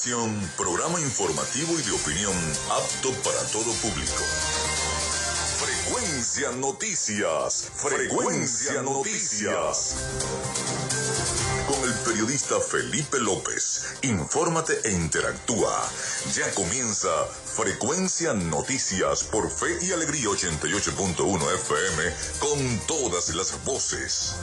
continuación, programa informativo y de opinión apto para todo público. Frecuencia Noticias. Frecuencia Noticias. Con el periodista Felipe López. Infórmate e interactúa. Ya comienza Frecuencia Noticias por Fe y Alegría 88.1 FM con todas las voces.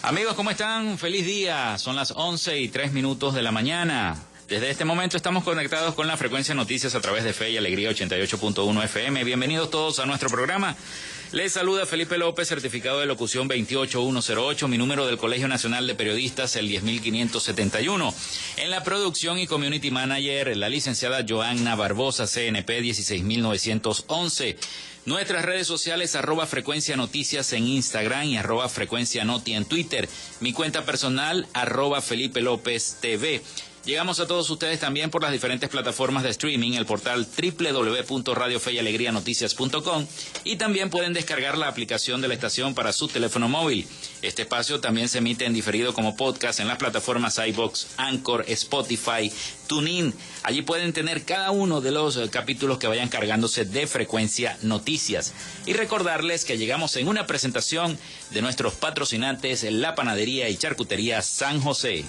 Amigos, ¿cómo están? Feliz día. Son las 11:03 de la mañana. Desde este momento estamos conectados con la Frecuencia Noticias a través de Fe y Alegría 88.1 FM. Bienvenidos todos a nuestro programa. Les saluda Felipe López, certificado de locución 28108, mi número del Colegio Nacional de Periodistas, el 10571. En la producción y community manager, la licenciada Joanna Barbosa, CNP 16911. Nuestras redes sociales, @Frecuencia Noticias en Instagram y @Frecuencia Noti en Twitter. Mi cuenta personal, @Felipe López TV. Llegamos a todos ustedes también por las diferentes plataformas de streaming, el portal www.radiofeyalegrianoticias.com, y también pueden descargar la aplicación de la estación para su teléfono móvil. Este espacio también se emite en diferido como podcast en las plataformas iVoox, Anchor, Spotify, TuneIn. Allí pueden tener cada uno de los capítulos que vayan cargándose de Frecuencia Noticias. Y recordarles que llegamos en una presentación de nuestros patrocinantes, la Panadería y Charcutería San José.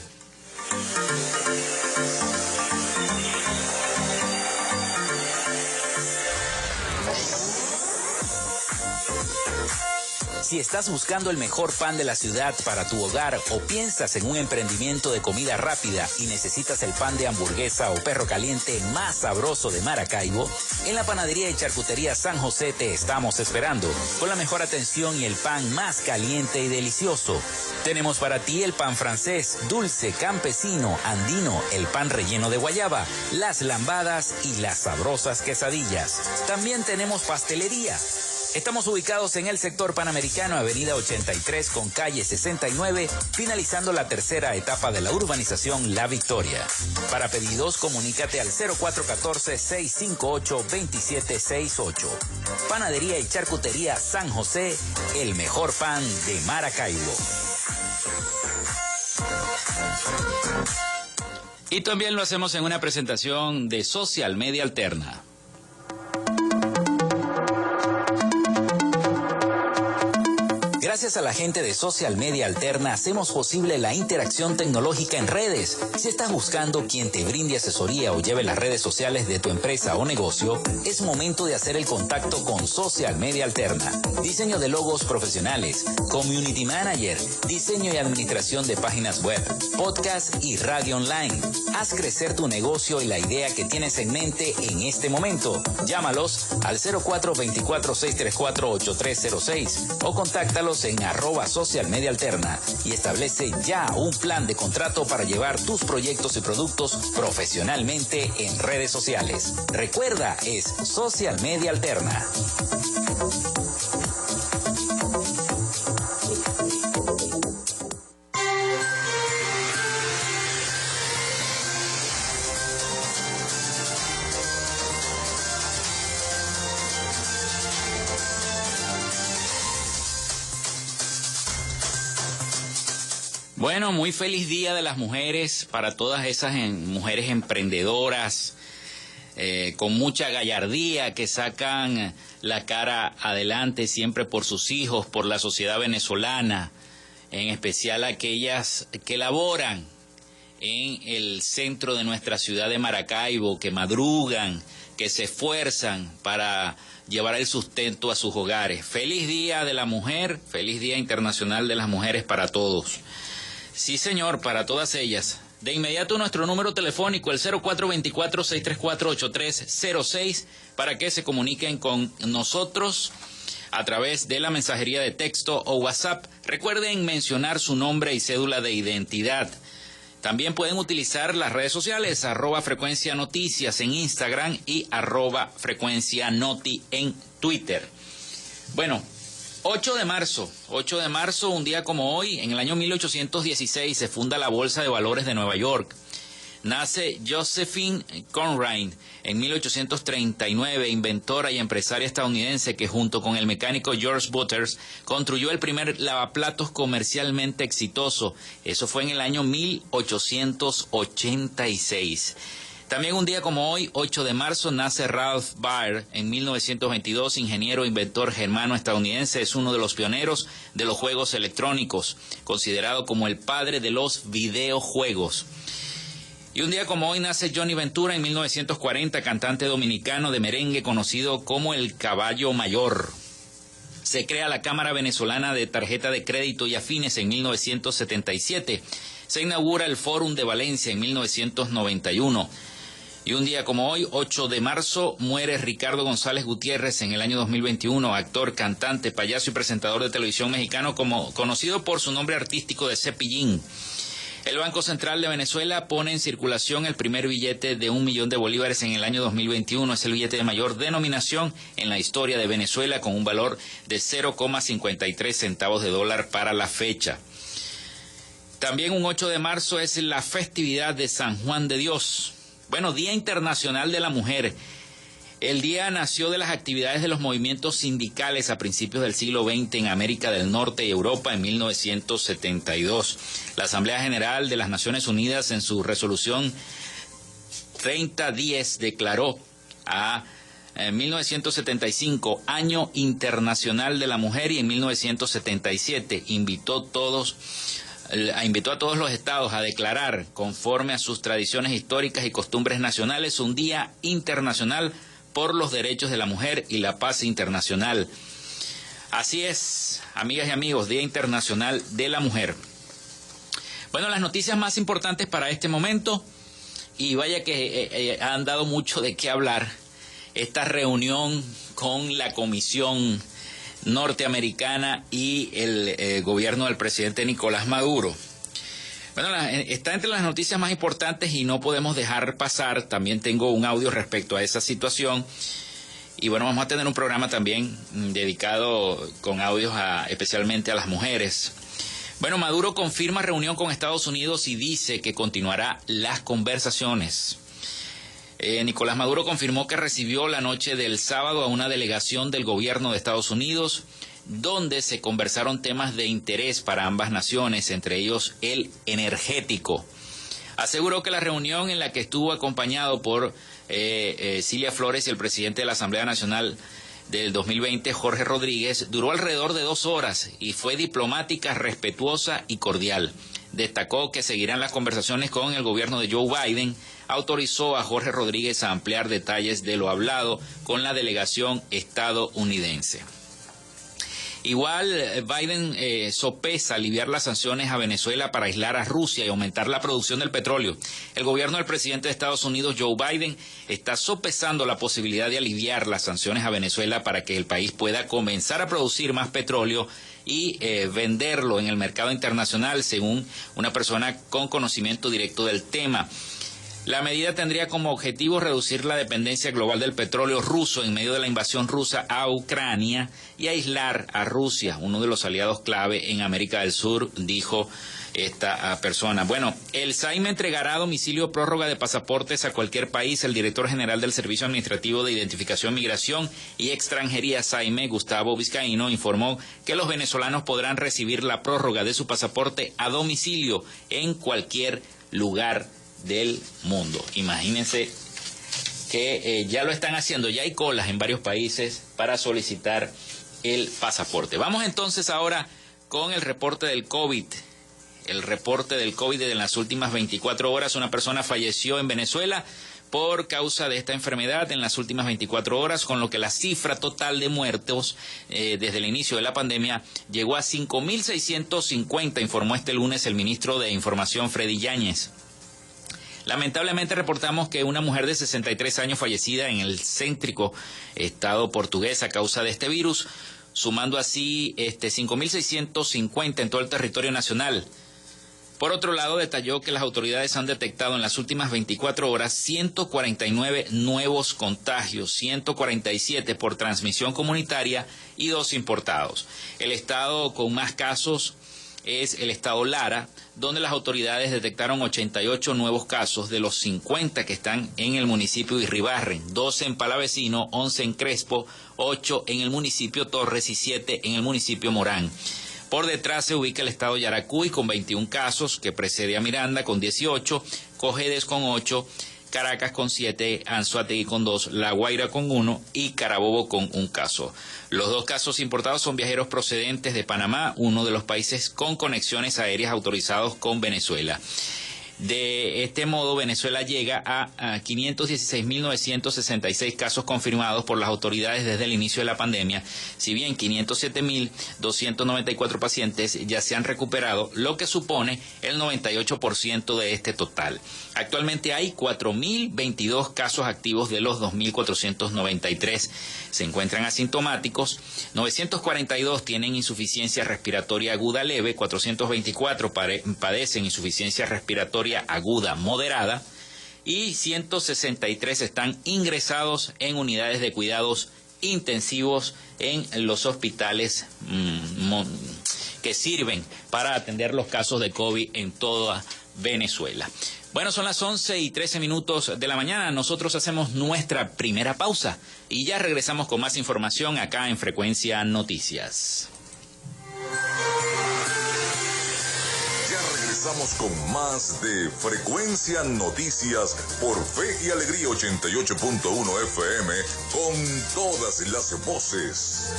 Si estás buscando el mejor pan de la ciudad para tu hogar o piensas en un emprendimiento de comida rápida y necesitas el pan de hamburguesa o perro caliente más sabroso de Maracaibo, en la Panadería y Charcutería San José te estamos esperando, con la mejor atención y el pan más caliente y delicioso. Tenemos para ti el pan francés, dulce, campesino, andino, el pan relleno de guayaba, las lambadas y las sabrosas quesadillas. También tenemos pastelería. Estamos ubicados en el sector Panamericano, avenida 83 con calle 69, finalizando la tercera etapa de la urbanización La Victoria. Para pedidos, comunícate al 0414-658-2768. Panadería y Charcutería San José, el mejor pan de Maracaibo. Y también lo hacemos en una presentación de Social Media Alterna. Gracias a la gente de Social Media Alterna hacemos posible la interacción tecnológica en redes. Si estás buscando quien te brinde asesoría o lleve las redes sociales de tu empresa o negocio, es momento de hacer el contacto con Social Media Alterna. Diseño de logos profesionales, community manager, diseño y administración de páginas web, podcast y radio online. Haz crecer tu negocio y la idea que tienes en mente en este momento. Llámalos al 0424-634-8306 o contáctalos en @Social Media Alterna y establece ya un plan de contrato para llevar tus proyectos y productos profesionalmente en redes sociales. Recuerda, es Social Media Alterna. Bueno, muy feliz Día de las Mujeres para todas esas mujeres emprendedoras, con mucha gallardía, que sacan la cara adelante siempre por sus hijos, por la sociedad venezolana, en especial aquellas que laboran en el centro de nuestra ciudad de Maracaibo, que madrugan, que se esfuerzan para llevar el sustento a sus hogares. Feliz Día de la Mujer, feliz Día Internacional de las Mujeres para todos. Sí, señor, para todas ellas. De inmediato nuestro número telefónico, el 0424-634-8306, para que se comuniquen con nosotros a través de la mensajería de texto o WhatsApp. Recuerden mencionar su nombre y cédula de identidad. También pueden utilizar las redes sociales, @Frecuencia Noticias en Instagram y @Frecuencia Noti en Twitter. Bueno, 8 de marzo, un día como hoy, en el año 1816 se funda la Bolsa de Valores de Nueva York. Nace Josephine Conrad en 1839, inventora y empresaria estadounidense que junto con el mecánico George Butters construyó el primer lavaplatos comercialmente exitoso. Eso fue en el año 1886. También un día como hoy, 8 de marzo, nace Ralph Baer en 1922, ingeniero e inventor germano-estadounidense. Es uno de los pioneros de los juegos electrónicos, considerado como el padre de los videojuegos. Y un día como hoy nace Johnny Ventura en 1940, cantante dominicano de merengue conocido como el Caballo Mayor. Se crea la Cámara Venezolana de Tarjeta de Crédito y Afines en 1977. Se inaugura el Fórum de Valencia en 1991. Y un día como hoy, 8 de marzo, muere Ricardo González Gutiérrez en el año 2021, actor, cantante, payaso y presentador de televisión mexicano conocido por su nombre artístico de Cepillín. El Banco Central de Venezuela pone en circulación el primer billete de 1 millón de bolívares en el año 2021. Es el billete de mayor denominación en la historia de Venezuela, con un valor de 0,53 centavos de dólar para la fecha. También un 8 de marzo es la festividad de San Juan de Dios. Bueno, Día Internacional de la Mujer. El día nació de las actividades de los movimientos sindicales a principios del siglo XX en América del Norte y Europa en 1972. La Asamblea General de las Naciones Unidas en su resolución 3010 declaró a 1975 Año Internacional de la Mujer y en 1977 invitó a todos los estados a declarar, conforme a sus tradiciones históricas y costumbres nacionales, un Día Internacional por los Derechos de la Mujer y la Paz Internacional. Así es, amigas y amigos, Día Internacional de la Mujer. Bueno, las noticias más importantes para este momento, y vaya que han dado mucho de qué hablar, esta reunión con la Comisión norteamericana y el gobierno del presidente Nicolás Maduro. Bueno, está entre las noticias más importantes y no podemos dejar pasar. También tengo un audio respecto a esa situación. Y bueno, vamos a tener un programa también dedicado con audios especialmente a las mujeres. Bueno, Maduro confirma reunión con Estados Unidos y dice que continuará las conversaciones. Nicolás Maduro confirmó que recibió la noche del sábado a una delegación del gobierno de Estados Unidos, donde se conversaron temas de interés para ambas naciones, entre ellos el energético. Aseguró que la reunión, en la que estuvo acompañado por Cilia Flores y el presidente de la Asamblea Nacional del 2020, Jorge Rodríguez, duró alrededor de 2 horas y fue diplomática, respetuosa y cordial. Destacó que seguirán las conversaciones con el gobierno de Joe Biden. Autorizó a Jorge Rodríguez a ampliar detalles de lo hablado con la delegación estadounidense. Igual, Biden sopesa aliviar las sanciones a Venezuela para aislar a Rusia y aumentar la producción del petróleo. El gobierno del presidente de Estados Unidos, Joe Biden, está sopesando la posibilidad de aliviar las sanciones a Venezuela para que el país pueda comenzar a producir más petróleo y venderlo en el mercado internacional, según una persona con conocimiento directo del tema. La medida tendría como objetivo reducir la dependencia global del petróleo ruso en medio de la invasión rusa a Ucrania y aislar a Rusia, uno de los aliados clave en América del Sur, dijo esta persona. Bueno, el SAIME entregará a domicilio prórroga de pasaportes a cualquier país. El director general del Servicio Administrativo de Identificación, Migración y Extranjería, SAIME, Gustavo Vizcaíno, informó que los venezolanos podrán recibir la prórroga de su pasaporte a domicilio en cualquier lugar del mundo. Imagínense que ya lo están haciendo, ya hay colas en varios países para solicitar el pasaporte. Vamos entonces ahora con el reporte del COVID. El reporte del COVID de las últimas 24 horas, una persona falleció en Venezuela por causa de esta enfermedad en las últimas 24 horas, con lo que la cifra total de muertos desde el inicio de la pandemia llegó a 5.650, informó este lunes el ministro de Información, Freddy Yáñez. Lamentablemente reportamos que una mujer de 63 años fallecida en el céntrico estado portugués a causa de este virus, sumando así 5.650 en todo el territorio nacional. Por otro lado, detalló que las autoridades han detectado en las últimas 24 horas 149 nuevos contagios, 147 por transmisión comunitaria y 2 importados. El estado con más casos es el estado Lara, donde las autoridades detectaron 88 nuevos casos de los 50 que están en el municipio de Irribarren, 12 en Palavecino, 11 en Crespo, 8 en el municipio Torres y 7 en el municipio Morán. Por detrás se ubica el estado Yaracuy con 21 casos, que precede a Miranda con 18, Cojedes con 8, Caracas con 7, Anzoátegui con 2, La Guaira con 1 y Carabobo con 1 caso. Los 2 casos importados son viajeros procedentes de Panamá, uno de los países con conexiones aéreas autorizados con Venezuela. De este modo, Venezuela llega a 516.966 casos confirmados por las autoridades desde el inicio de la pandemia, si bien 507.294 pacientes ya se han recuperado, lo que supone el 98% de este total. Actualmente hay 4.022 casos activos de los 2.493. Se encuentran asintomáticos, 942 tienen insuficiencia respiratoria aguda leve, 424 padecen insuficiencia respiratoria aguda moderada y 163 están ingresados en unidades de cuidados intensivos en los hospitales que sirven para atender los casos de COVID en toda Venezuela. Bueno, son las 11:13 de la mañana. Nosotros hacemos nuestra primera pausa y ya regresamos con más información acá en Frecuencia Noticias. Regresamos con más de Frecuencia Noticias por Fe y Alegría 88.1 FM con todas las voces.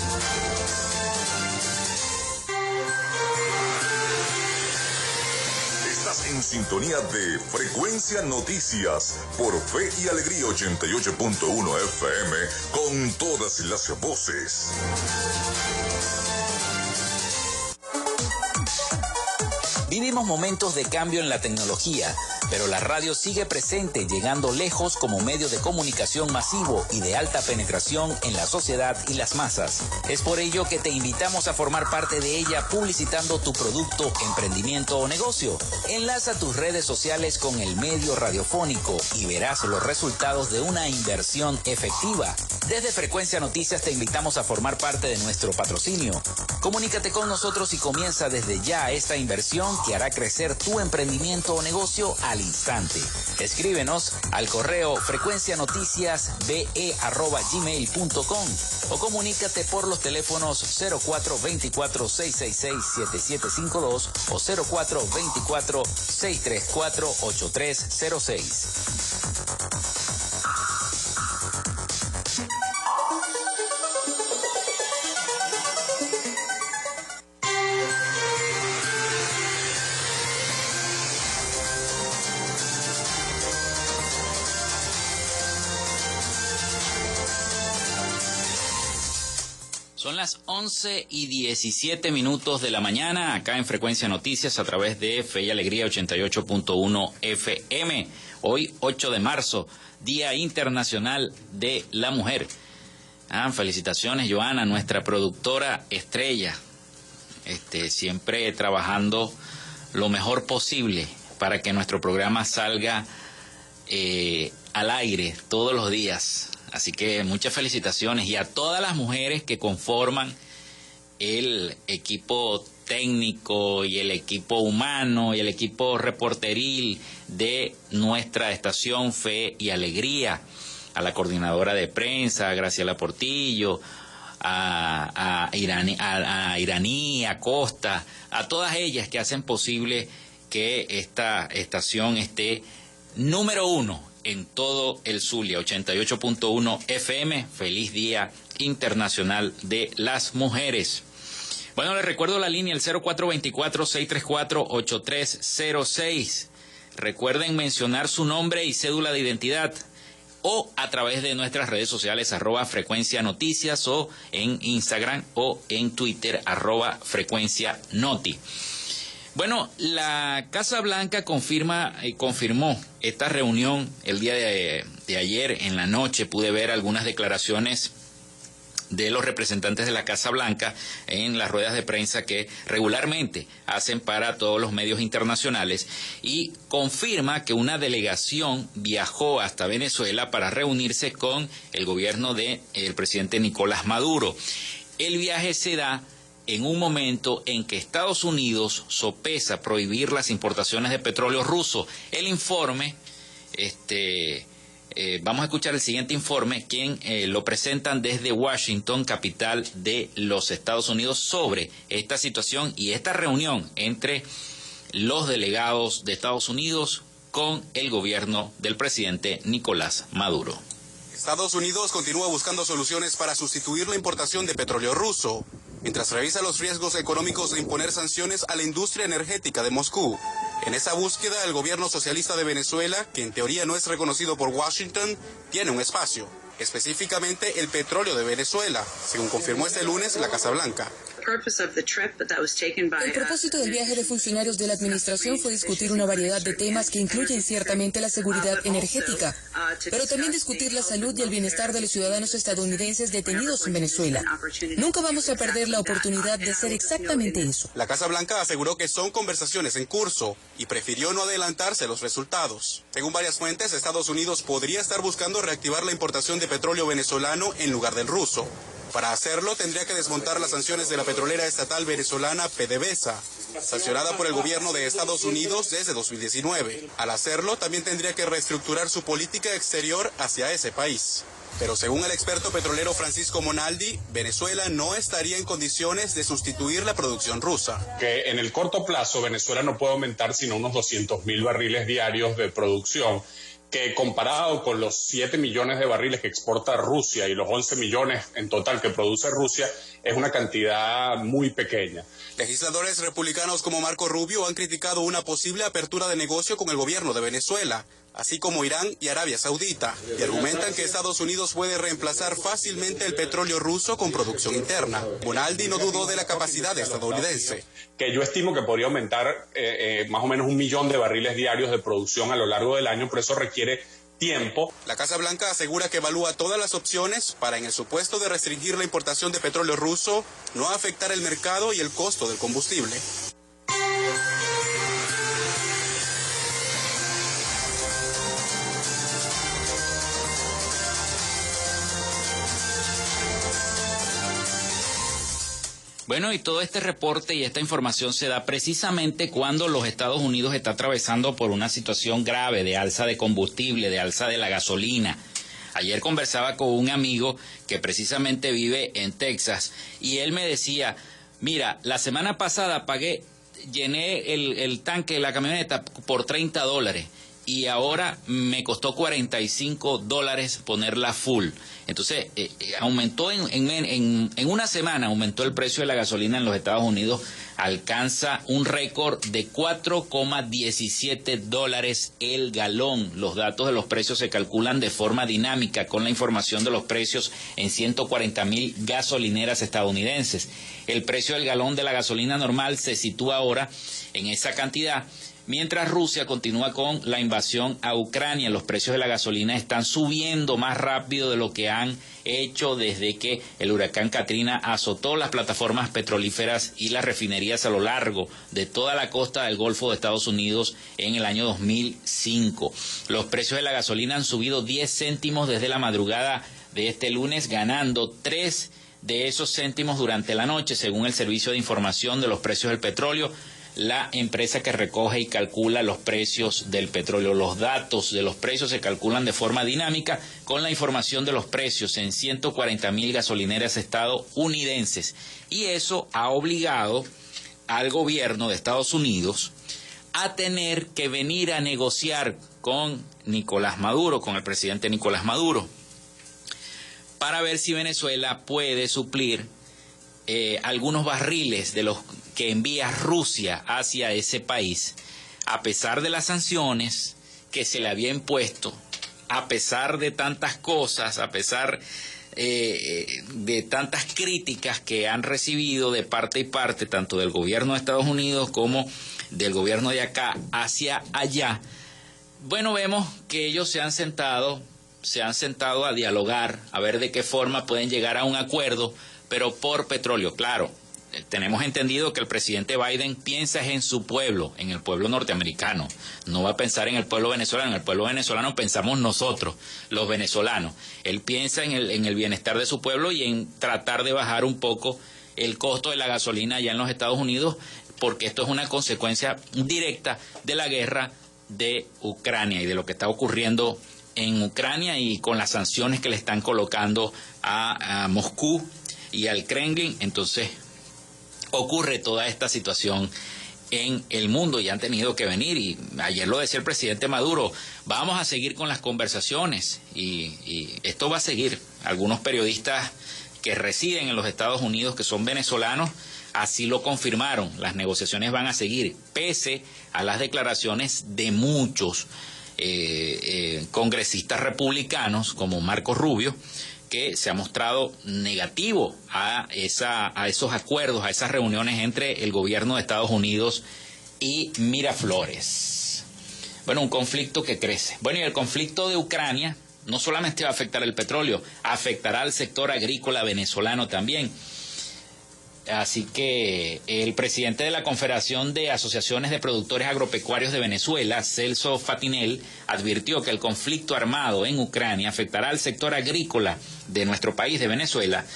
Estás en sintonía de Frecuencia Noticias por Fe y Alegría 88.1 FM con todas las voces. Vivimos momentos de cambio en la tecnología, pero la radio sigue presente, llegando lejos como medio de comunicación masivo y de alta penetración en la sociedad y las masas. Es por ello que te invitamos a formar parte de ella publicitando tu producto, emprendimiento o negocio. Enlaza tus redes sociales con el medio radiofónico y verás los resultados de una inversión efectiva. Desde Frecuencia Noticias te invitamos a formar parte de nuestro patrocinio. Comunícate con nosotros y comienza desde ya esta inversión que hará crecer tu emprendimiento o negocio al instante. Escríbenos al correo frecuencianoticiasbe@gmail.com o comunícate por los teléfonos 0424-666-7752 o 0424-634-8306. Son las 11:17 de la mañana, acá en Frecuencia Noticias a través de Fe y Alegría 88.1 FM. Hoy, 8 de marzo, Día Internacional de la Mujer. Felicitaciones, Joana, nuestra productora estrella, siempre trabajando lo mejor posible para que nuestro programa salga al aire todos los días. Así que muchas felicitaciones y a todas las mujeres que conforman el equipo técnico y el equipo humano y el equipo reporteril de nuestra estación Fe y Alegría, a la coordinadora de prensa, a Graciela Portillo, a Iraní, a Costa, a todas ellas que hacen posible que esta estación esté número 1 en todo el Zulia, 88.1 FM. Feliz Día Internacional de las Mujeres. Bueno, les recuerdo la línea, el 0424-634-8306. Recuerden mencionar su nombre y cédula de identidad o a través de nuestras redes sociales, @Frecuencia Noticias, o en Instagram o en Twitter, @Frecuencia Noti. Bueno, la Casa Blanca confirmó esta reunión el día de ayer en la noche. Pude ver algunas declaraciones de los representantes de la Casa Blanca en las ruedas de prensa que regularmente hacen para todos los medios internacionales, y confirma que una delegación viajó hasta Venezuela para reunirse con el gobierno del presidente Nicolás Maduro. El viaje se da en un momento en que Estados Unidos sopesa prohibir las importaciones de petróleo ruso. El informe, vamos a escuchar el siguiente informe, quien lo presentan desde Washington, capital de los Estados Unidos, sobre esta situación y esta reunión entre los delegados de Estados Unidos con el gobierno del presidente Nicolás Maduro. Estados Unidos continúa buscando soluciones para sustituir la importación de petróleo ruso, mientras revisa los riesgos económicos de imponer sanciones a la industria energética de Moscú. En esa búsqueda, el gobierno socialista de Venezuela, que en teoría no es reconocido por Washington, tiene un espacio, específicamente el petróleo de Venezuela, según confirmó este lunes la Casa Blanca. El propósito del viaje de funcionarios de la administración fue discutir una variedad de temas que incluyen ciertamente la seguridad energética, pero también discutir la salud y el bienestar de los ciudadanos estadounidenses detenidos en Venezuela. Nunca vamos a perder la oportunidad de hacer exactamente eso. La Casa Blanca aseguró que son conversaciones en curso y prefirió no adelantarse los resultados. Según varias fuentes, Estados Unidos podría estar buscando reactivar la importación de petróleo venezolano en lugar del ruso. Para hacerlo, tendría que desmontar las sanciones de la petrolera estatal venezolana PDVSA, sancionada por el gobierno de Estados Unidos desde 2019. Al hacerlo, también tendría que reestructurar su política exterior hacia ese país. Pero según el experto petrolero Francisco Monaldi, Venezuela no estaría en condiciones de sustituir la producción rusa. Que en el corto plazo Venezuela no puede aumentar sino unos 200.000 barriles diarios de producción, que comparado con los 7 millones de barriles que exporta Rusia y los 11 millones en total que produce Rusia, es una cantidad muy pequeña. Legisladores republicanos como Marco Rubio han criticado una posible apertura de negocio con el gobierno de Venezuela, así como Irán y Arabia Saudita, y argumentan que Estados Unidos puede reemplazar fácilmente el petróleo ruso con producción interna. Monaldi no dudó de la capacidad estadounidense. Que yo estimo que podría aumentar más o menos 1 millón de barriles diarios de producción a lo largo del año, pero eso requiere tiempo. La Casa Blanca asegura que evalúa todas las opciones para, en el supuesto de restringir la importación de petróleo ruso, no afectar el mercado y el costo del combustible. Bueno, y todo este reporte y esta información se da precisamente cuando los Estados Unidos está atravesando por una situación grave de alza de combustible, de alza de la gasolina. Ayer conversaba con un amigo que precisamente vive en Texas y él me decía, mira, la semana pasada llené el tanque de la camioneta por $30 y ahora me costó $45 ponerla full. Entonces, aumentó en una semana, aumentó el precio de la gasolina en los Estados Unidos, alcanza un récord de $4,17 el galón. Los datos de los precios se calculan de forma dinámica con la información de los precios en 140,000 gasolineras estadounidenses. El precio del galón de la gasolina normal se sitúa ahora en esa cantidad. Mientras Rusia continúa con la invasión a Ucrania, los precios de la gasolina están subiendo más rápido de lo que han hecho desde que el huracán Katrina azotó las plataformas petrolíferas y las refinerías a lo largo de toda la costa del Golfo de Estados Unidos en el año 2005. Los precios de la gasolina han subido 10 céntimos desde la madrugada de este lunes, ganando 3 de esos céntimos durante la noche, según el Servicio de Información de los Precios del Petróleo, la empresa que recoge y calcula los precios del petróleo. Los datos de los precios se calculan de forma dinámica con la información de los precios en 140,000 gasolineras estadounidenses. Y eso ha obligado al gobierno de Estados Unidos a tener que venir a negociar con Nicolás Maduro, con el presidente Nicolás Maduro, para ver si Venezuela puede suplir algunos barriles de los que envía Rusia hacia ese país, a pesar de las sanciones que se le había impuesto, a pesar de tantas cosas, a pesar de tantas críticas que han recibido de parte y parte, tanto del gobierno de Estados Unidos como del gobierno de acá hacia allá. Bueno, vemos que ellos se han sentado se han sentado a dialogar, a ver de qué forma pueden llegar a un acuerdo, pero por petróleo. Claro, tenemos entendido que el presidente Biden piensa en su pueblo, en el pueblo norteamericano. No va a pensar en el pueblo venezolano. En el pueblo venezolano pensamos nosotros, los venezolanos. Él piensa en el bienestar de su pueblo y en tratar de bajar un poco el costo de la gasolina allá en los Estados Unidos, porque esto es una consecuencia directa de la guerra de Ucrania y de lo que está ocurriendo en Ucrania y con las sanciones que le están colocando a Moscú y al Kremlin. Entonces ocurre toda esta situación en el mundo y han tenido que venir, y ayer lo decía el presidente Maduro, vamos a seguir con las conversaciones y esto va a seguir. Algunos periodistas que residen en los Estados Unidos, que son venezolanos, así lo confirmaron. Las negociaciones van a seguir, pese a las declaraciones de muchos congresistas republicanos, como Marco Rubio, que se ha mostrado negativo a esos acuerdos, a esas reuniones entre el gobierno de Estados Unidos y Miraflores. Bueno, un conflicto que crece. Bueno, y el conflicto de Ucrania no solamente va a afectar el petróleo, afectará al sector agrícola venezolano también. Así que el presidente de la Confederación de Asociaciones de Productores Agropecuarios de Venezuela, Celso Fatinel, advirtió que el conflicto armado en Ucrania afectará al sector agrícola de nuestro país, de Venezuela.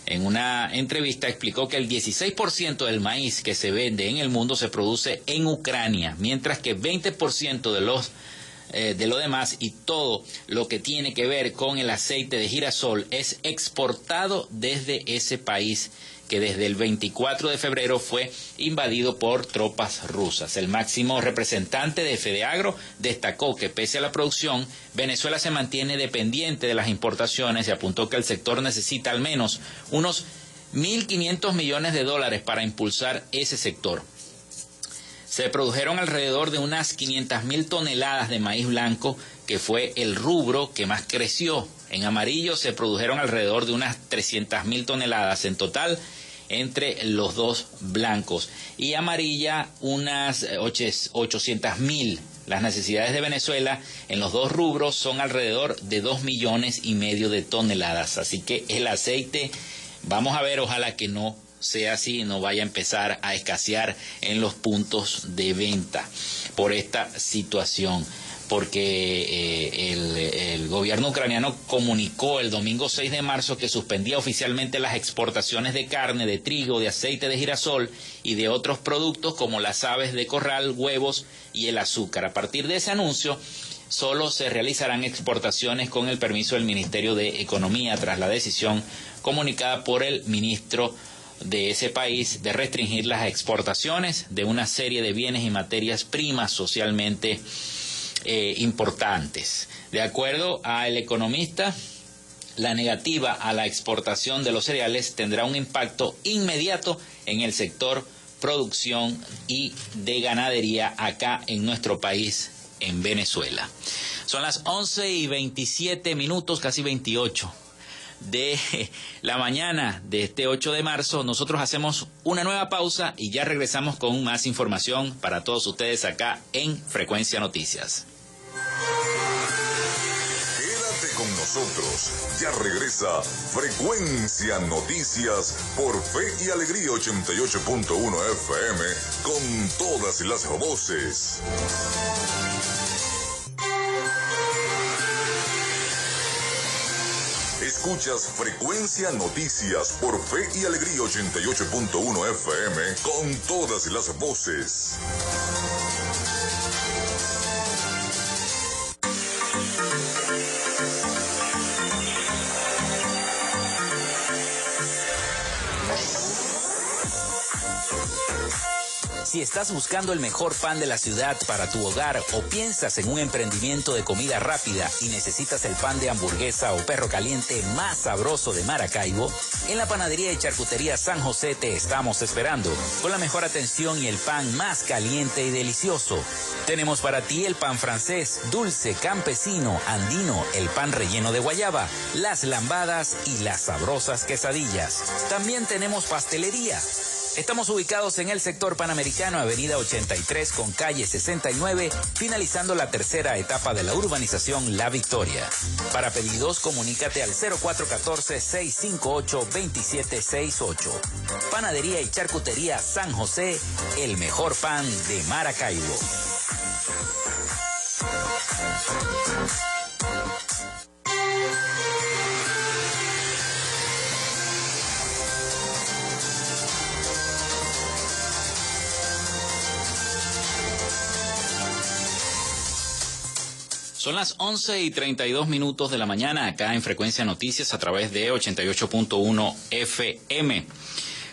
En una entrevista explicó que el 16% del maíz que se vende en el mundo se produce en Ucrania, mientras que 20% de lo demás y todo lo que tiene que ver con el aceite de girasol es exportado desde ese país, que desde el 24 de febrero fue invadido por tropas rusas. El máximo representante de FEDEAGRO destacó que pese a la producción, Venezuela se mantiene dependiente de las importaciones y apuntó que el sector necesita al menos unos 1.500 millones de dólares para impulsar ese sector. Se produjeron alrededor de unas 500.000 toneladas de maíz blanco, que fue el rubro que más creció. En amarillo se produjeron alrededor de unas 300.000 toneladas en total entre los dos blancos, y amarilla unas 800.000. Las necesidades de Venezuela en los dos rubros son alrededor de 2,5 millones de toneladas. Así que el aceite, vamos a ver, ojalá que no sea así, no vaya a empezar a escasear en los puntos de venta por esta situación, porque el gobierno ucraniano comunicó el domingo 6 de marzo que suspendía oficialmente las exportaciones de carne, de trigo, de aceite de girasol y de otros productos como las aves de corral, huevos y el azúcar. A partir de ese anuncio, solo se realizarán exportaciones con el permiso del Ministerio de Economía, tras la decisión comunicada por el ministro de ese país de restringir las exportaciones de una serie de bienes y materias primas socialmente importantes. De acuerdo al economista, la negativa a la exportación de los cereales tendrá un impacto inmediato en el sector producción y de ganadería acá en nuestro país, en Venezuela. Son las 11:27, casi 28 de la mañana de este 8 de marzo. Nosotros hacemos una nueva pausa y ya regresamos con más información para todos ustedes acá en Frecuencia Noticias. Quédate con nosotros, ya regresa Frecuencia Noticias por Fe y Alegría 88.1 FM con todas las voces. Escuchas Frecuencia Noticias por Fe y Alegría 88.1 FM con todas las voces. Si estás buscando el mejor pan de la ciudad para tu hogar o piensas en un emprendimiento de comida rápida y necesitas el pan de hamburguesa o perro caliente más sabroso de Maracaibo, en la panadería y charcutería San José te estamos esperando con la mejor atención y el pan más caliente y delicioso. Tenemos para ti el pan francés, dulce, campesino, andino, el pan relleno de guayaba, las lambadas y las sabrosas quesadillas. También tenemos pastelería. Estamos ubicados en el sector Panamericano, avenida 83 con calle 69, finalizando la tercera etapa de la urbanización La Victoria. Para pedidos, comunícate al 0414-658-2768. Panadería y Charcutería San José, el mejor pan de Maracaibo. Son las 11:32 de la mañana acá en Frecuencia Noticias a través de 88.1 FM.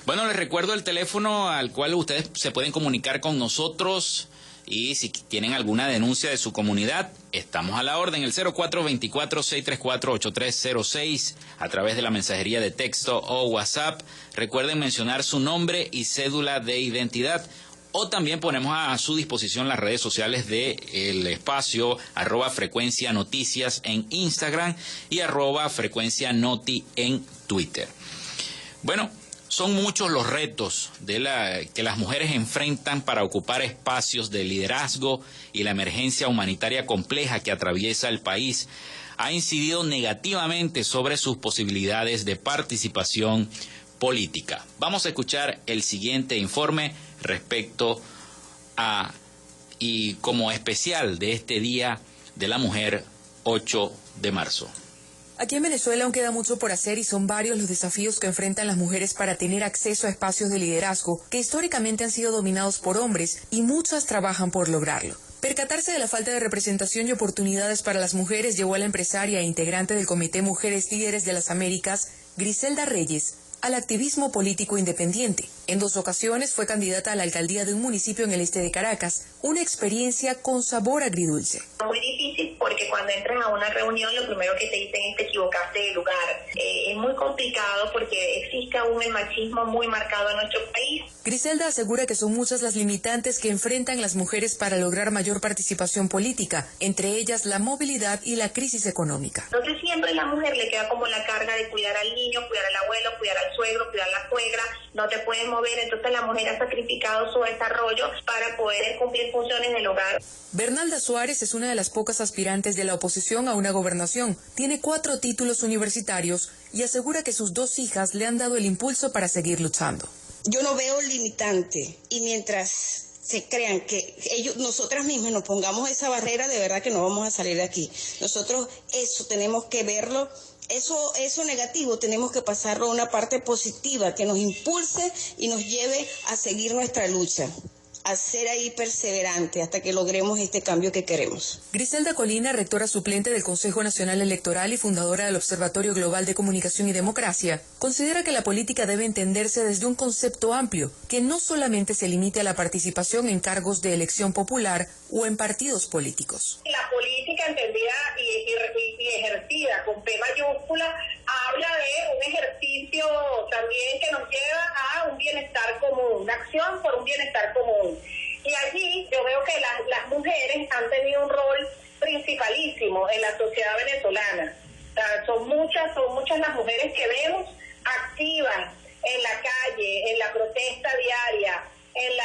Bueno, les recuerdo el teléfono al cual ustedes se pueden comunicar con nosotros y si tienen alguna denuncia de su comunidad, estamos a la orden, el 0424-634-8306 a través de la mensajería de texto o WhatsApp. Recuerden mencionar su nombre y cédula de identidad. O también ponemos a su disposición las redes sociales del espacio, @Frecuencia Noticias en Instagram y @Frecuencia Noti en Twitter. Bueno, son muchos los retos que las mujeres enfrentan para ocupar espacios de liderazgo y la emergencia humanitaria compleja que atraviesa el país ha incidido negativamente sobre sus posibilidades de participación política. Vamos a escuchar el siguiente informe respecto a, y como especial de este Día de la Mujer, 8 de marzo. Aquí en Venezuela aún queda mucho por hacer y son varios los desafíos que enfrentan las mujeres para tener acceso a espacios de liderazgo que históricamente han sido dominados por hombres y muchas trabajan por lograrlo. Percatarse de la falta de representación y oportunidades para las mujeres llevó a la empresaria e integrante del Comité Mujeres Líderes de las Américas, Griselda Reyes, al activismo político independiente. En 2 ocasiones fue candidata a la alcaldía de un municipio en el este de Caracas, una experiencia con sabor agridulce. Muy difícil porque cuando entras a una reunión lo primero que te dicen es te equivocaste de lugar. Es muy complicado porque existe aún el machismo muy marcado en nuestro país. Griselda asegura que son muchas las limitantes que enfrentan las mujeres para lograr mayor participación política, entre ellas la movilidad y la crisis económica. Entonces siempre a la mujer le queda como la carga de cuidar al niño, cuidar al abuelo, cuidar al suegro, cuidar a la suegra, no te puedes mover, entonces la mujer ha sacrificado su desarrollo para poder cumplir funciones del hogar. Bernalda Suárez es una de las pocas aspirantes de la oposición a una gobernación. Tiene 4 títulos universitarios y asegura que sus 2 hijas le han dado el impulso para seguir luchando. Yo no veo limitante y mientras se crean que nosotras mismas nos pongamos esa barrera, de verdad que no vamos a salir de aquí. Nosotros eso tenemos que verlo. Eso negativo tenemos que pasarlo a una parte positiva que nos impulse y nos lleve a seguir nuestra lucha, a ser ahí perseverante hasta que logremos este cambio que queremos. Griselda Colina, rectora suplente del Consejo Nacional Electoral y fundadora del Observatorio Global de Comunicación y Democracia, considera que la política debe entenderse desde un concepto amplio, que no solamente se limite a la participación en cargos de elección popular o en partidos políticos. La política entendida y ejercida con P mayúscula habla de un ejercicio también que nos lleva a un bienestar común, una acción por un bienestar común. Y allí yo veo que las mujeres han tenido un rol principalísimo en la sociedad venezolana. O sea, son muchas las mujeres que vemos activas en la calle, en la protesta diaria, en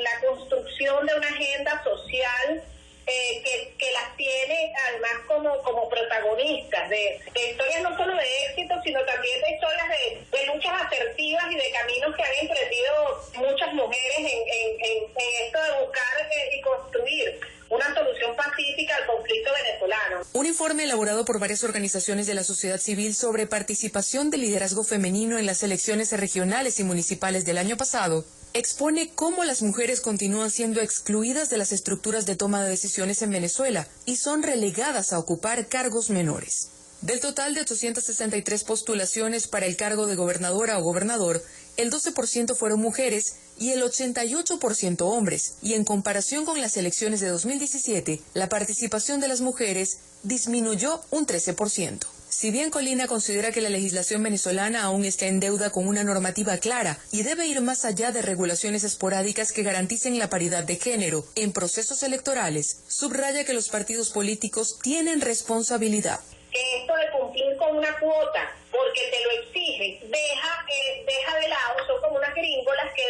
la construcción de una agenda social que las tiene además como protagonistas de historias no solo de éxito, sino también de historias de luchas asertivas y de caminos que han emprendido muchas mujeres en esto de buscar y construir una solución pacífica al conflicto venezolano. Un informe elaborado por varias organizaciones de la sociedad civil sobre participación del liderazgo femenino en las elecciones regionales y municipales del año pasado expone cómo las mujeres continúan siendo excluidas de las estructuras de toma de decisiones en Venezuela y son relegadas a ocupar cargos menores. Del total de 863 postulaciones para el cargo de gobernadora o gobernador, el 12% fueron mujeres y el 88% hombres, y en comparación con las elecciones de 2017, la participación de las mujeres disminuyó un 13%. Si bien Colina considera que la legislación venezolana aún está en deuda con una normativa clara y debe ir más allá de regulaciones esporádicas que garanticen la paridad de género en procesos electorales, subraya que los partidos políticos tienen responsabilidad. Esto de cumplir con una cuota porque te lo exigen, deja de lado, son como unas gringolas que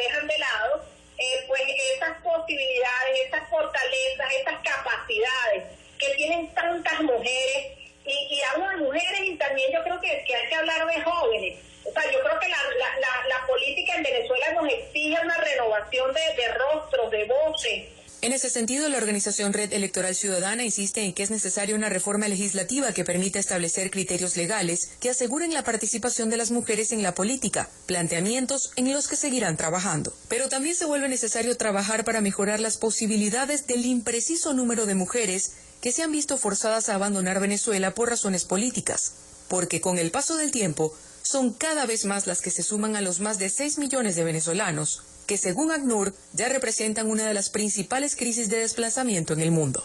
participación de rostros, de voces. En ese sentido, la organización Red Electoral Ciudadana insiste en que es necesaria una reforma legislativa que permita establecer criterios legales que aseguren la participación de las mujeres en la política, planteamientos en los que seguirán trabajando. Pero también se vuelve necesario trabajar para mejorar las posibilidades del impreciso número de mujeres que se han visto forzadas a abandonar Venezuela por razones políticas, porque con el paso del tiempo son cada vez más las que se suman a los más de 6 millones de venezolanos, que según ACNUR ya representan una de las principales crisis de desplazamiento en el mundo.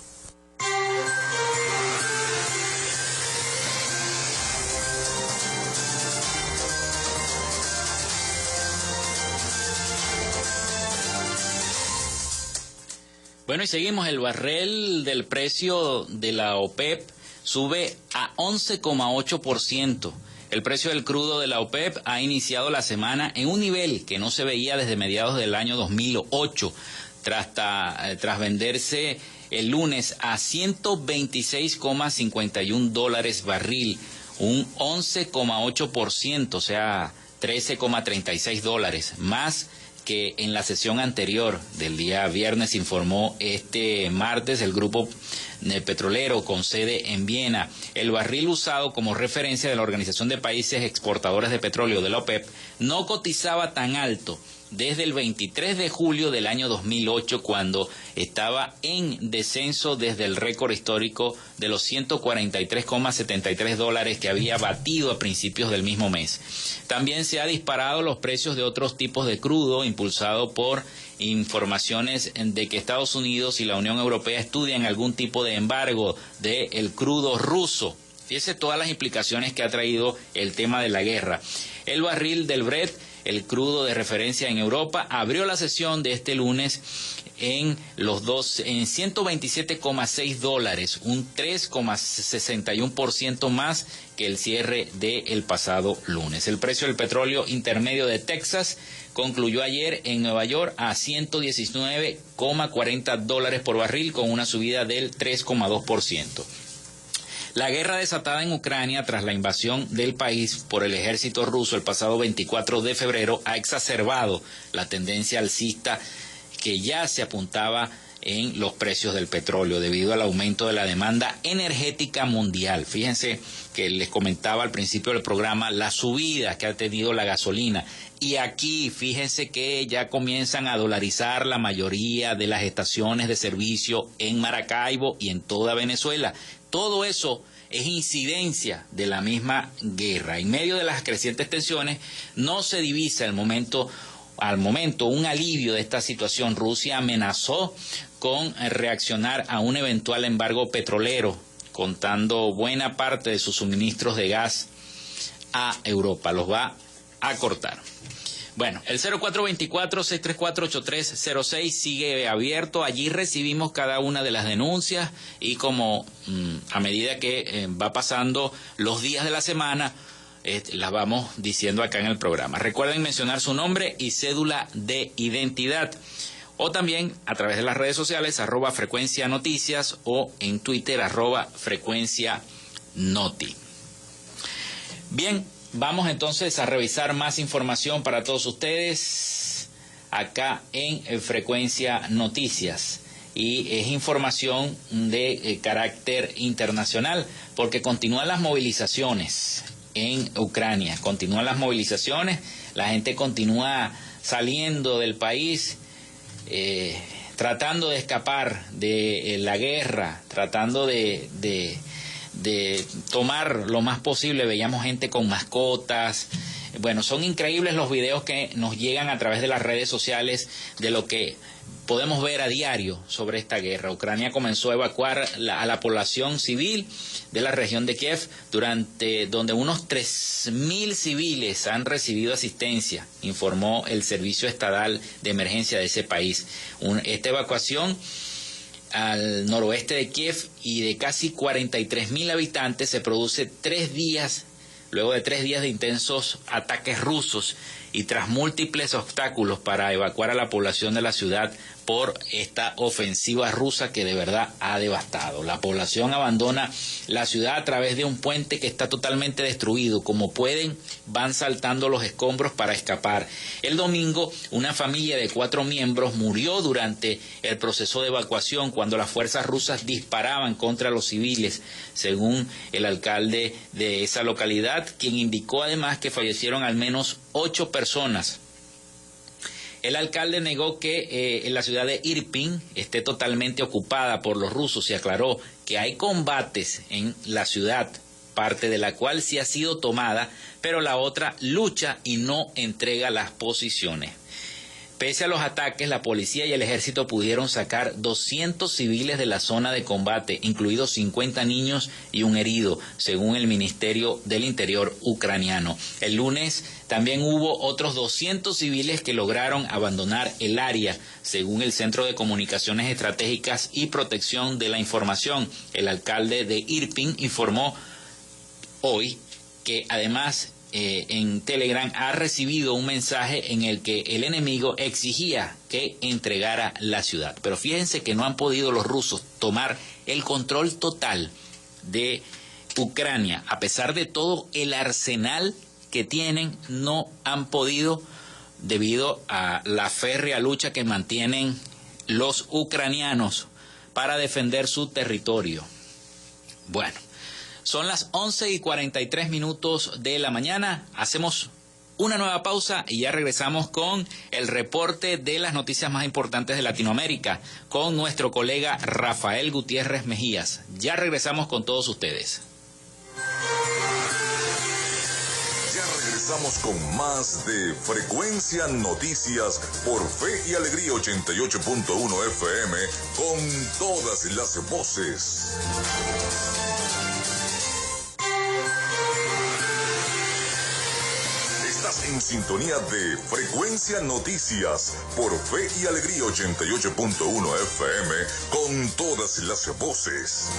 Bueno, y seguimos. El barril del precio de la OPEP sube a 11,8%. El precio del crudo de la OPEP ha iniciado la semana en un nivel que no se veía desde mediados del año 2008, tras venderse el lunes a $126,51 barril, un 11,8%, o sea, $13,36, más que en la sesión anterior del día viernes, informó este martes el grupo petrolero con sede en Viena. El barril usado como referencia de la Organización de Países Exportadores de Petróleo de la OPEP no cotizaba tan alto desde el 23 de julio del año 2008, cuando estaba en descenso desde el récord histórico de los $143,73 que había batido a principios del mismo mes. También se ha disparado los precios de otros tipos de crudo, impulsado por informaciones de que Estados Unidos y la Unión Europea estudian algún tipo de embargo del crudo ruso. Fíjese todas las implicaciones que ha traído el tema de la guerra. El barril del Brent, el crudo de referencia en Europa, abrió la sesión de este lunes en $127,6, un 3,61% más que el cierre del pasado lunes. El precio del petróleo intermedio de Texas concluyó ayer en Nueva York a $119,40 por barril, con una subida del 3,2%. La guerra desatada en Ucrania tras la invasión del país por el ejército ruso el pasado 24 de febrero ha exacerbado la tendencia alcista que ya se apuntaba en los precios del petróleo debido al aumento de la demanda energética mundial. Fíjense que les comentaba al principio del programa la subida que ha tenido la gasolina. Y aquí fíjense que ya comienzan a dolarizar la mayoría de las estaciones de servicio en Maracaibo y en toda Venezuela. Todo eso es incidencia de la misma guerra. En medio de las crecientes tensiones no se divisa al momento un alivio de esta situación. Rusia amenazó con reaccionar a un eventual embargo petrolero, contando buena parte de sus suministros de gas a Europa. Los va a cortar. Bueno, el 0424-634-8306 sigue abierto. Allí recibimos cada una de las denuncias y como a medida que va pasando los días de la semana, las vamos diciendo acá en el programa. Recuerden mencionar su nombre y cédula de identidad. O también a través de las redes sociales, @frecuencia noticias, o en Twitter, @frecuencia noti. Bien. Vamos entonces a revisar más información para todos ustedes acá en Frecuencia Noticias. Y es información de carácter internacional, porque continúan las movilizaciones en Ucrania, continúan las movilizaciones, la gente continúa saliendo del país, tratando de escapar de la guerra, tratando de tomar lo más posible. Veíamos gente con mascotas. Bueno, son increíbles los videos que nos llegan a través de las redes sociales de lo que podemos ver a diario sobre esta guerra. Ucrania comenzó a evacuar a la población civil de la región de Kiev, donde unos 3.000 civiles han recibido asistencia, informó el Servicio Estatal de Emergencia de ese país. Esta evacuación al noroeste de Kiev y de casi 43.000 habitantes se produce luego de 3 días de intensos ataques rusos y tras múltiples obstáculos para evacuar a la población de la ciudad por esta ofensiva rusa que de verdad ha devastado. La población abandona la ciudad a través de un puente que está totalmente destruido. Como pueden, van saltando los escombros para escapar. El domingo, una familia de 4 miembros murió durante el proceso de evacuación cuando las fuerzas rusas disparaban contra los civiles, según el alcalde de esa localidad, quien indicó además que fallecieron al menos 8 personas. El alcalde negó que la ciudad de Irpin esté totalmente ocupada por los rusos y aclaró que hay combates en la ciudad, parte de la cual sí ha sido tomada, pero la otra lucha y no entrega las posiciones. Pese a los ataques, la policía y el ejército pudieron sacar 200 civiles de la zona de combate, incluidos 50 niños y un herido, según el Ministerio del Interior ucraniano. El lunes también hubo otros 200 civiles que lograron abandonar el área, según el Centro de Comunicaciones Estratégicas y Protección de la Información. El alcalde de Irpin informó hoy que además en Telegram ha recibido un mensaje en el que el enemigo exigía que entregara la ciudad. Pero fíjense que no han podido los rusos tomar el control total de Ucrania. A pesar de todo el arsenal que tienen, no han podido debido a la férrea lucha que mantienen los ucranianos para defender su territorio. Bueno. Son las 11:43 de la mañana. Hacemos una nueva pausa y ya regresamos con el reporte de las noticias más importantes de Latinoamérica con nuestro colega Rafael Gutiérrez Mejías. Ya regresamos con todos ustedes. Ya regresamos con más de Frecuencia Noticias por Fe y Alegría 88.1 FM con todas las voces. Estás en sintonía de Frecuencia Noticias por Fe y Alegría 88.1 FM con todas las voces.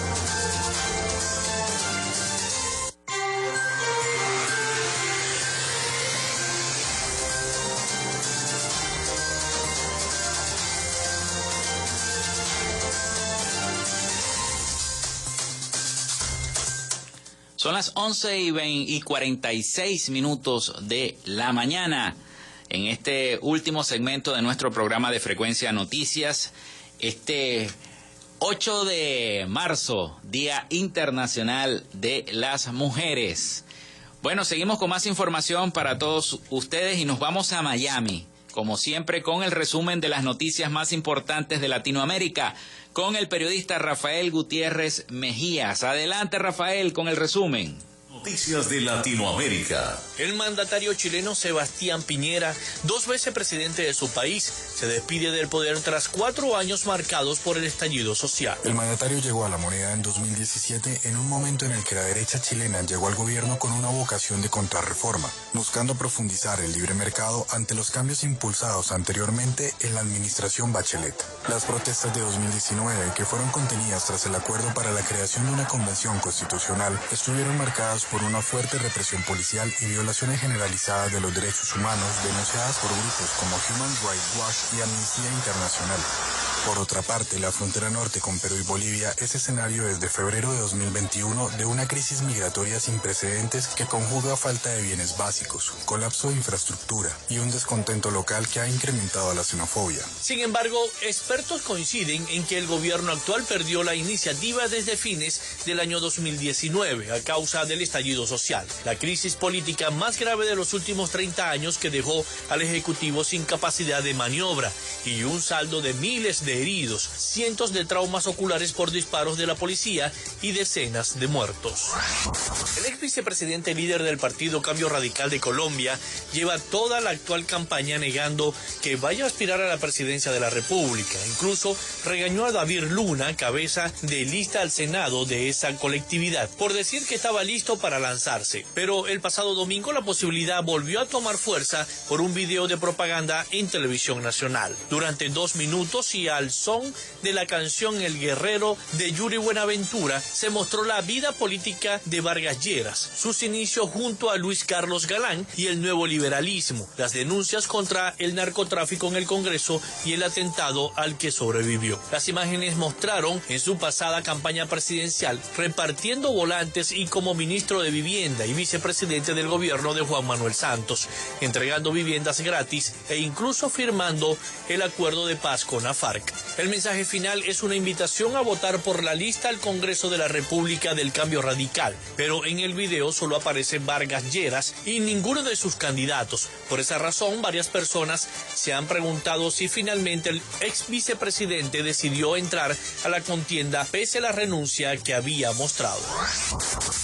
Son las 11:46 de la mañana. En este último segmento de nuestro programa de Frecuencia Noticias, este 8 de marzo, Día Internacional de las Mujeres. Bueno, seguimos con más información para todos ustedes y nos vamos a Miami, como siempre, con el resumen de las noticias más importantes de Latinoamérica, con el periodista Rafael Gutiérrez Mejías. Adelante, Rafael, con el resumen. Noticias de Latinoamérica. El mandatario chileno Sebastián Piñera, 2 veces presidente de su país, se despide del poder tras 4 años marcados por el estallido social. El mandatario llegó a la moneda en 2017 en un momento en el que la derecha chilena llegó al gobierno con una vocación de contrarreforma, buscando profundizar el libre mercado ante los cambios impulsados anteriormente en la administración Bachelet. Las protestas de 2019, que fueron contenidas tras el acuerdo para la creación de una convención constitucional, estuvieron marcadas por una fuerte represión policial y violaciones generalizadas de los derechos humanos denunciadas por grupos como Human Rights Watch y Amnistía Internacional. Por otra parte, la frontera norte con Perú y Bolivia es escenario desde febrero de 2021 de una crisis migratoria sin precedentes que conjuga falta de bienes básicos, colapso de infraestructura y un descontento local que ha incrementado la xenofobia. Sin embargo, expertos coinciden en que el gobierno actual perdió la iniciativa desde fines del año 2019 a causa del estallido social, la crisis política más grave de los últimos 30 años que dejó al Ejecutivo sin capacidad de maniobra y un saldo de miles de heridos, cientos de traumas oculares por disparos de la policía y decenas de muertos. El ex vicepresidente líder del partido Cambio Radical de Colombia lleva toda la actual campaña negando que vaya a aspirar a la presidencia de la República. Incluso regañó a David Luna, cabeza de lista al Senado de esa colectividad, por decir que estaba listo para lanzarse. Pero el pasado domingo la posibilidad volvió a tomar fuerza por un video de propaganda en televisión nacional. Durante 2 minutos y a al son de la canción El Guerrero de Yuri Buenaventura, se mostró la vida política de Vargas Lleras, sus inicios junto a Luis Carlos Galán y el nuevo liberalismo, las denuncias contra el narcotráfico en el Congreso y el atentado al que sobrevivió. Las imágenes mostraron en su pasada campaña presidencial repartiendo volantes y como ministro de Vivienda y vicepresidente del gobierno de Juan Manuel Santos, entregando viviendas gratis e incluso firmando el acuerdo de paz con la FARC. El mensaje final es una invitación a votar por la lista al Congreso de la República del Cambio Radical, pero en el video solo aparece Vargas Lleras y ninguno de sus candidatos. Por esa razón, varias personas se han preguntado si finalmente el ex vicepresidente decidió entrar a la contienda pese a la renuncia que había mostrado.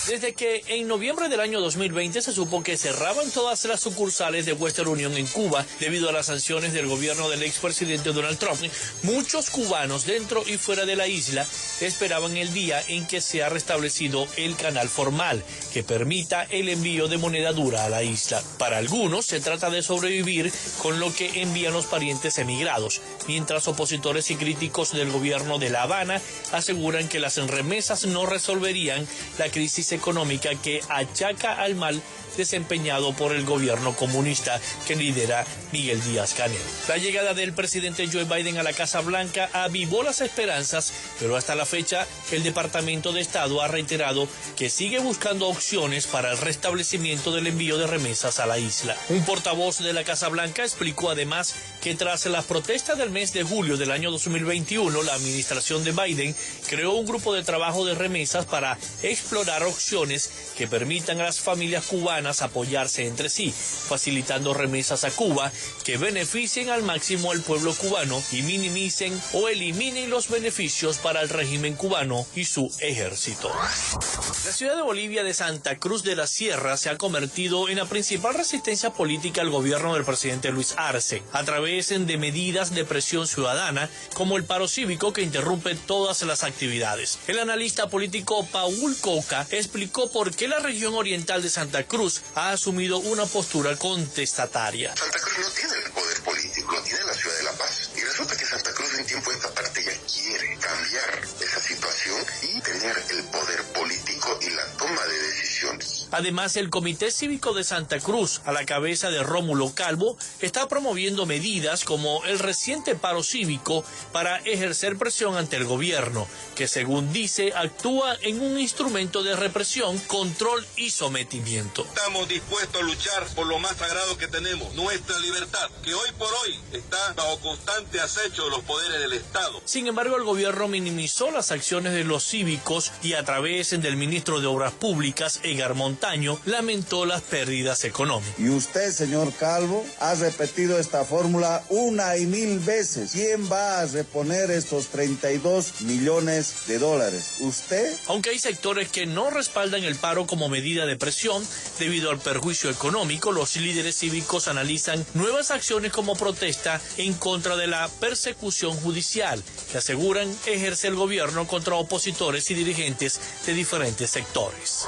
Desde que en noviembre del año 2020 se supo que cerraban todas las sucursales de Western Union en Cuba debido a las sanciones del gobierno del expresidente Donald Trump, muchos cubanos dentro y fuera de la isla esperaban el día en que sea restablecido el canal formal que permita el envío de moneda dura a la isla. Para algunos se trata de sobrevivir con lo que envían los parientes emigrados, mientras opositores y críticos del gobierno de La Habana aseguran que las remesas no resolverían la crisis económica que achaca al mal desempeñado por el gobierno comunista que lidera Miguel Díaz-Canel. La llegada del presidente Joe Biden a la Casa Blanca avivó las esperanzas, pero hasta la fecha el Departamento de Estado ha reiterado que sigue buscando opciones para el restablecimiento del envío de remesas a la isla. Un portavoz de la Casa Blanca explicó además que tras las protestas del mes de julio del año 2021, la administración de Biden creó un grupo de trabajo de remesas para explorar opciones que permitan a las familias cubanas apoyarse entre sí, facilitando remesas a Cuba que beneficien al máximo al pueblo cubano y minimicen o eliminen los beneficios para el régimen cubano y su ejército. La ciudad de Bolivia de Santa Cruz de la Sierra se ha convertido en la principal resistencia política al gobierno del presidente Luis Arce, a través de medidas de presión ciudadana como el paro cívico que interrumpe todas las actividades. El analista político Paul Coca explicó por qué la región oriental de Santa Cruz ha asumido una postura contestataria. Santa Cruz no tiene el poder político, lo tiene la ciudad de La Paz. Y resulta que Santa Cruz en tiempo de esta parte ya quiere cambiar esa situación y tener el poder político y la toma de decisiones. Además, el Comité Cívico de Santa Cruz, a la cabeza de Rómulo Calvo, está promoviendo medidas como el reciente paro cívico para ejercer presión ante el gobierno, que según dice actúa en un instrumento de represión, control y sometimiento. Estamos dispuestos a luchar por lo más sagrado que tenemos, nuestra libertad, que hoy por hoy está bajo constante acecho de los poderes del Estado. Sin embargo, el gobierno minimizó las acciones de los cívicos y a través del ministro de Obras Públicas, Edgar Montaño, lamentó las pérdidas económicas. Y usted, señor Calvo, ha repetido esta fórmula una y mil veces. ¿Quién va a reponer estos 32 millones de dólares? ¿Usted? Aunque hay sectores que no respaldan el paro como medida de presión, debido al perjuicio económico, los líderes cívicos analizan nuevas acciones como protesta en contra de la persecución judicial que aseguran ejerce el gobierno contra opositores y dirigentes de diferentes sectores.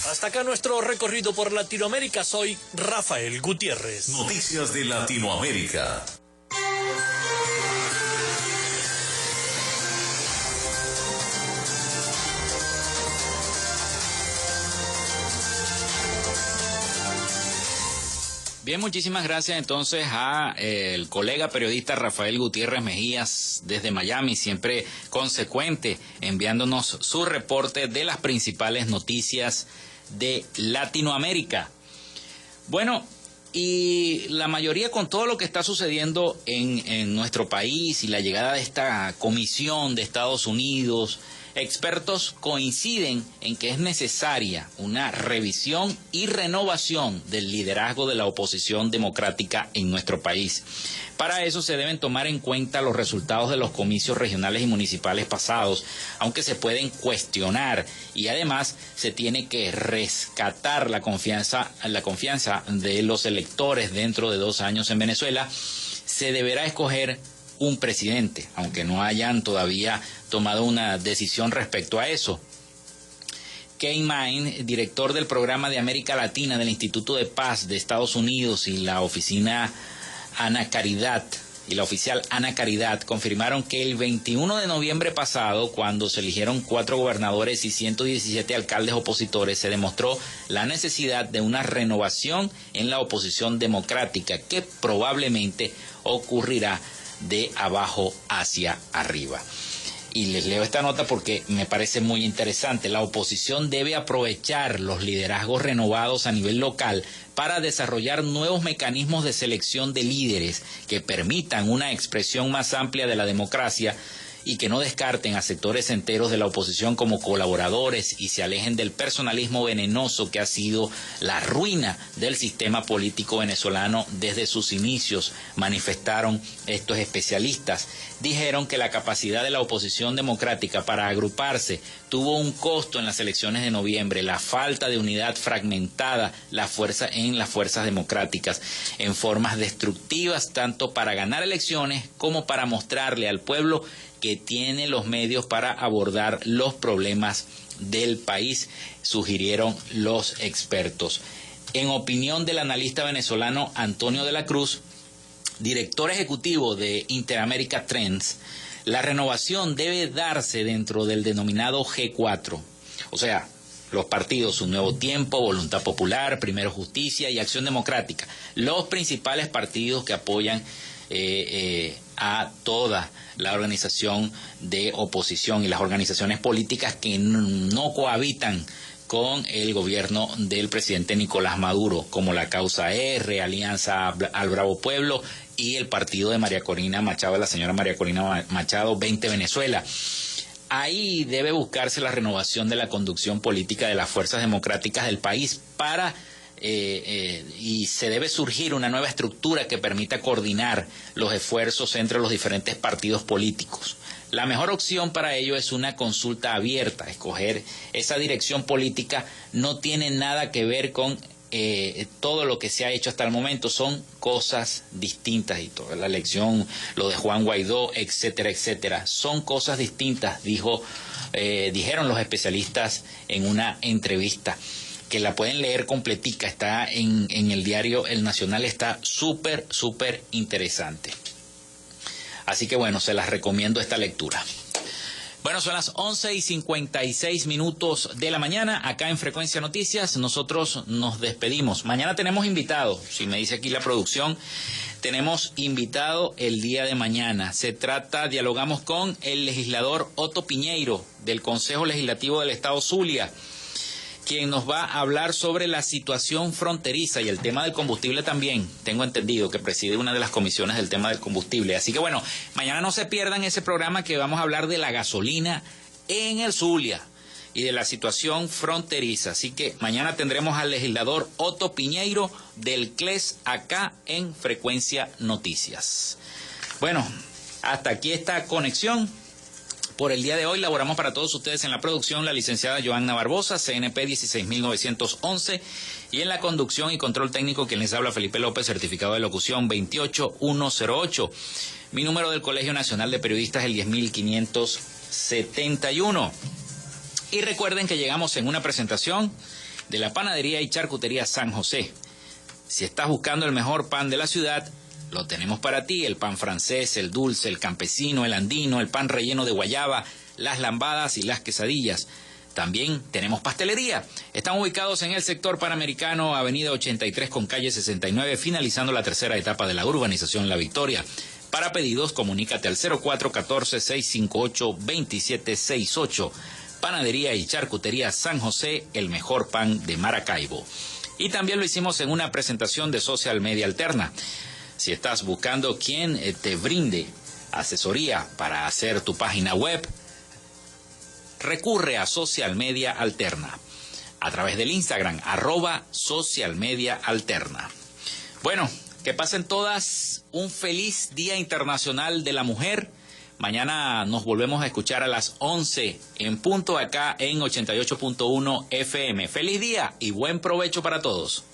Hasta acá nuestro recorrido por Latinoamérica. Soy Rafael Gutiérrez. Noticias de Latinoamérica. Bien, muchísimas gracias entonces a el colega periodista Rafael Gutiérrez Mejías desde Miami, siempre consecuente, enviándonos su reporte de las principales noticias de Latinoamérica. Bueno, y la mayoría con todo lo que está sucediendo en nuestro país y la llegada de esta comisión de Estados Unidos, expertos coinciden en que es necesaria una revisión y renovación del liderazgo de la oposición democrática en nuestro país. Para eso se deben tomar en cuenta los resultados de los comicios regionales y municipales pasados, aunque se pueden cuestionar, y además se tiene que rescatar la confianza de los electores dentro de 2 años en Venezuela. Se deberá escoger un presidente, aunque no hayan todavía tomado una decisión respecto a eso. Kane Main, director del programa de América Latina del Instituto de Paz de Estados Unidos y la oficina Ana Caridad y la oficial Ana Caridad confirmaron que el 21 de noviembre pasado, cuando se eligieron 4 gobernadores y 117 alcaldes opositores, se demostró la necesidad de una renovación en la oposición democrática que probablemente ocurrirá de abajo hacia arriba. Y les leo esta nota porque me parece muy interesante. La oposición debe aprovechar los liderazgos renovados a nivel local para desarrollar nuevos mecanismos de selección de líderes que permitan una expresión más amplia de la democracia y que no descarten a sectores enteros de la oposición como colaboradores y se alejen del personalismo venenoso que ha sido la ruina del sistema político venezolano desde sus inicios, manifestaron estos especialistas. Dijeron que la capacidad de la oposición democrática para agruparse tuvo un costo en las elecciones de noviembre, la falta de unidad fragmentada en las fuerzas democráticas, en formas destructivas tanto para ganar elecciones como para mostrarle al pueblo que tiene los medios para abordar los problemas del país, sugirieron los expertos. En opinión del analista venezolano Antonio de la Cruz, director ejecutivo de Interamerica Trends, la renovación debe darse dentro del denominado G4, o sea, los partidos Un Nuevo Tiempo, Voluntad Popular, Primero Justicia y Acción Democrática, los principales partidos que apoyan a toda la organización de oposición y las organizaciones políticas que no cohabitan con el gobierno del presidente Nicolás Maduro, como la Causa R, Alianza al Bravo Pueblo y el partido de María Corina Machado, la señora María Corina Machado, 20 Venezuela. Ahí debe buscarse la renovación de la conducción política de las fuerzas democráticas del país y se debe surgir una nueva estructura que permita coordinar los esfuerzos entre los diferentes partidos políticos. La mejor opción para ello es una consulta abierta. Escoger esa dirección política no tiene nada que ver con todo lo que se ha hecho hasta el momento. Son cosas distintas y toda la elección, lo de Juan Guaidó, etcétera, etcétera. Son cosas distintas, dijeron los especialistas en una entrevista, que la pueden leer completica, está en el diario El Nacional, está súper interesante. Así que bueno, se las recomiendo esta lectura. Bueno, son las 11:56 de la mañana, acá en Frecuencia Noticias. Nosotros nos despedimos. Mañana tenemos invitado, si me dice aquí la producción, tenemos invitado el día de mañana. Dialogamos con el legislador Otto Piñeiro, del Consejo Legislativo del Estado Zulia, quien nos va a hablar sobre la situación fronteriza y el tema del combustible también. Tengo entendido que preside una de las comisiones del tema del combustible. Así que bueno, mañana no se pierdan ese programa que vamos a hablar de la gasolina en el Zulia y de la situación fronteriza. Así que mañana tendremos al legislador Otto Piñeiro del CLES acá en Frecuencia Noticias. Bueno, hasta aquí esta conexión. Por el día de hoy laboramos para todos ustedes en la producción la licenciada Joanna Barbosa, CNP 16911, y en la conducción y control técnico quien les habla Felipe López, certificado de locución 28108. Mi número del Colegio Nacional de Periodistas el 10571. Y recuerden que llegamos en una presentación de la Panadería y Charcutería San José. Si estás buscando el mejor pan de la ciudad, lo tenemos para ti: el pan francés, el dulce, el campesino, el andino, el pan relleno de guayaba, las lambadas y las quesadillas. También tenemos pastelería. Están ubicados en el sector Panamericano, avenida 83 con calle 69, finalizando la tercera etapa de la urbanización La Victoria. Para pedidos, comunícate al 0414-658-2768. Panadería y Charcutería San José, el mejor pan de Maracaibo. Y también lo hicimos en una presentación de Social Media Alterna. Si estás buscando quien te brinde asesoría para hacer tu página web, recurre a Social Media Alterna a través del Instagram, @socialmediaalterna. Bueno, que pasen todas un feliz Día Internacional de la Mujer. Mañana nos volvemos a escuchar a las 11 en punto acá en 88.1 FM. Feliz día y buen provecho para todos.